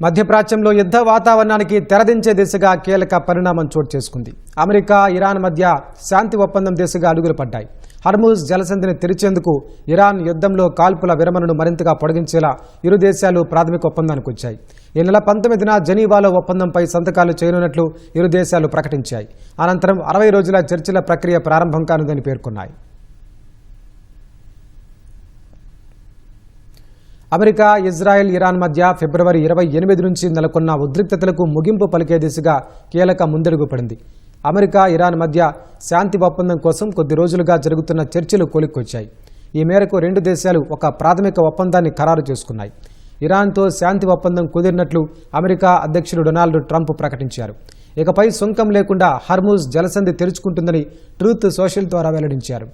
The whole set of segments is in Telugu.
మధ్యప్రాచ్యంలో యుద్ధ వాతావరణానికి తెరదించే దిశగా కీలక పరిణామం చోటు చేసుకుంది. అమెరికా, ఇరాన్ మధ్య శాంతి ఒప్పందం దిశగా అడుగులు పడ్డాయి. హర్ముజ్ జలసంధిని తెరిచేందుకు ఇరాన్ యుద్ధంలో కాల్పుల విరమణను మరింతగా పొడిగించేలా ఇరు దేశాలు ప్రాథమిక ఒప్పందానికి వచ్చాయి. ఈ నెల 19న జెనీవాలో ఒప్పందంపై సంతకాలు చేయనున్నట్లు ఇరు దేశాలు ప్రకటించాయి. అనంతరం 60 రోజుల చర్చల ప్రక్రియ ప్రారంభం కానుందని పేర్కొన్నాయి. అమెరికా, ఇజ్రాయెల్, ఇరాన్ మధ్య ఫిబ్రవరి 28 నుంచి నెలకొన్న ఉద్రిక్తతలకు ముగింపు పలికే దిశగా కీలక ముందడుగు పడింది. అమెరికా, ఇరాన్ మధ్య శాంతి ఒప్పందం కోసం కొద్ది రోజులుగా జరుగుతున్న చర్చలు కొలిక్కొచ్చాయి. ఈ మేరకు రెండు దేశాలు ఒక ప్రాథమిక ఒప్పందాన్ని ఖరారు చేసుకున్నాయి. ఇరాన్తో శాంతి ఒప్పందం కుదిరినట్లు అమెరికా అధ్యక్షుడు డొనాల్డ్ ట్రంప్ ప్రకటించారు. ఇకపై సుంకం లేకుండా హర్ముజ్ జలసంధి తెరుచుకుంటుందని ట్రూత్ సోషల్ ద్వారా వెల్లడించారు.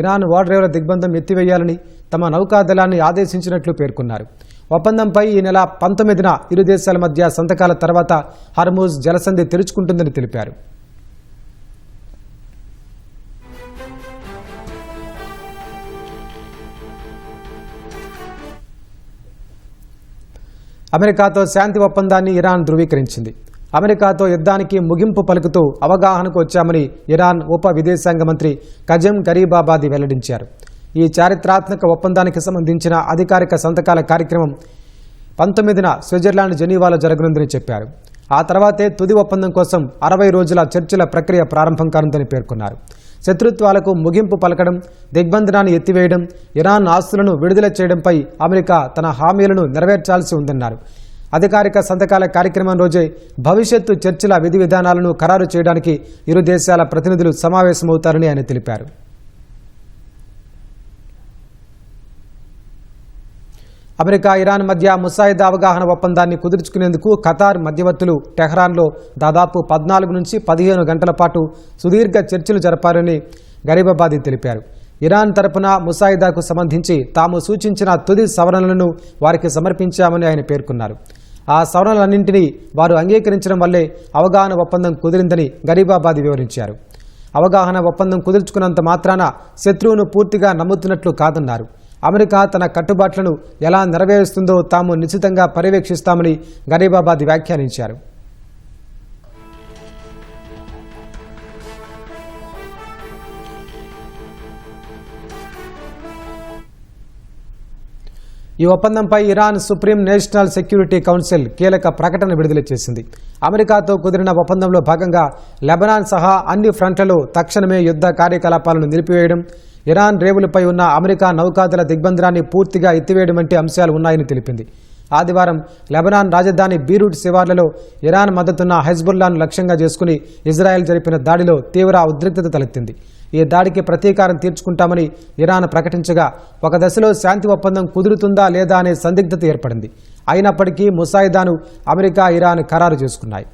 ఇరాన్ ఓడరేవుల దిగ్బంధం ఎత్తివేయాలని తమ నౌకాదళాన్ని ఆదేశించినట్లు పేర్కొన్నారు. ఒప్పందంపై ఈ నెల 19న ఇరు దేశాల మధ్య సంతకాల తర్వాత హర్ముజ్ జలసంధి తెరుచుకుంటుందని తెలిపారు. అమెరికాతో శాంతి ఒప్పందాన్ని ఇరాన్ ధృవీకరించింది. అమెరికాతో యుద్ధానికి ముగింపు పలుకుతూ అవగాహనకు వచ్చామని ఇరాన్ ఉప విదేశాంగ మంత్రి కజెం గరీబాబాదీ వెల్లడించారు. ఈ చారిత్రాత్మక ఒప్పందానికి సంబంధించిన అధికారిక సంతకాల కార్యక్రమం 19న స్విట్జర్లాండ్ జెనీవాలో జరగనుందని చెప్పారు. ఆ తర్వాతే తుది ఒప్పందం కోసం 60 రోజుల చర్చల ప్రక్రియ ప్రారంభం కానుందని పేర్కొన్నారు. శత్రుత్వాలకు ముగింపు పలకడం, దిగ్బంధనాన్ని ఎత్తివేయడం, ఇరాన్ ఆస్తులను విడుదల చేయడంపై అమెరికా తన హామీలను నెరవేర్చాల్సి ఉందన్నారు. అధికారిక సంతకాల కార్యక్రమం రోజే భవిష్యత్తు చర్చల విధి విధానాలను ఖరారు చేయడానికి ఇరు దేశాల ప్రతినిధులు సమావేశమవుతారని ఆయన తెలిపారు. అమెరికా, ఇరాన్ మధ్య ముసాయిదా అవగాహన ఒప్పందాన్ని కుదుర్చుకునేందుకు ఖతార్ మధ్యవర్తులు టెహ్రాన్లో దాదాపు 14 నుంచి 15 గంటల పాటు సుదీర్ఘ చర్చలు జరపారని గరీబాబాదీ తెలిపారు. ఇరాన్ తరపున ముసాయిదాకు సంబంధించి తాము సూచించిన తుది సవరణలను వారికి సమర్పించామని ఆయన పేర్కొన్నారు. ఆ సవరణలన్నింటినీ వారు అంగీకరించడం వల్లే అవగాహన ఒప్పందం కుదిరిందని గరీబాబాదీ వివరించారు. అవగాహన ఒప్పందం కుదుర్చుకున్నంత మాత్రాన శత్రువును పూర్తిగా నమ్ముతున్నట్లు కాదన్నారు. అమెరికా తన కట్టుబాట్లను ఎలా నెరవేరుస్తుందో తాము నిశ్చితంగా పర్యవేక్షిస్తామని గరీబాబాదీ వ్యాఖ్యానించారు. ఈ ఒప్పందంపై Iran supreme national security council కీలక ప్రకటన విడుదల చేసింది. అమెరికాతో కుదిరిన ఒప్పందంలో భాగంగా లెబనాన్ సహా అన్ని ఫ్రంట్లలో తక్షణమే యుద్ధ కార్యకలాపాలను నిలిపివేయడం, ఇరాన్ రేవులపై ఉన్న అమెరికా నౌకాదళ దిగ్బంధనాన్ని పూర్తిగా ఎత్తివేయడం వంటి అంశాలు ఉన్నాయని తెలిపింది. ఆదివారం లెబనాన్ రాజధాని బీరూట్ శివార్లలో ఇరాన్ మద్దతున్న హెజ్బుల్లాను లక్ష్యంగా చేసుకుని ఇజ్రాయెల్ జరిపిన దాడిలో తీవ్ర ఉద్రిక్తత తలెత్తింది. ఈ దాడికి ప్రతీకారం తీర్చుకుంటామని ఇరాన్ ప్రకటించగా ఒక దశలో శాంతి ఒప్పందం కుదురుతుందా లేదా అనే సందిగ్ధత ఏర్పడింది. అయినప్పటికీ ముసాయిదాను అమెరికా, ఇరాన్ ఖరారు చేసుకున్నాయి.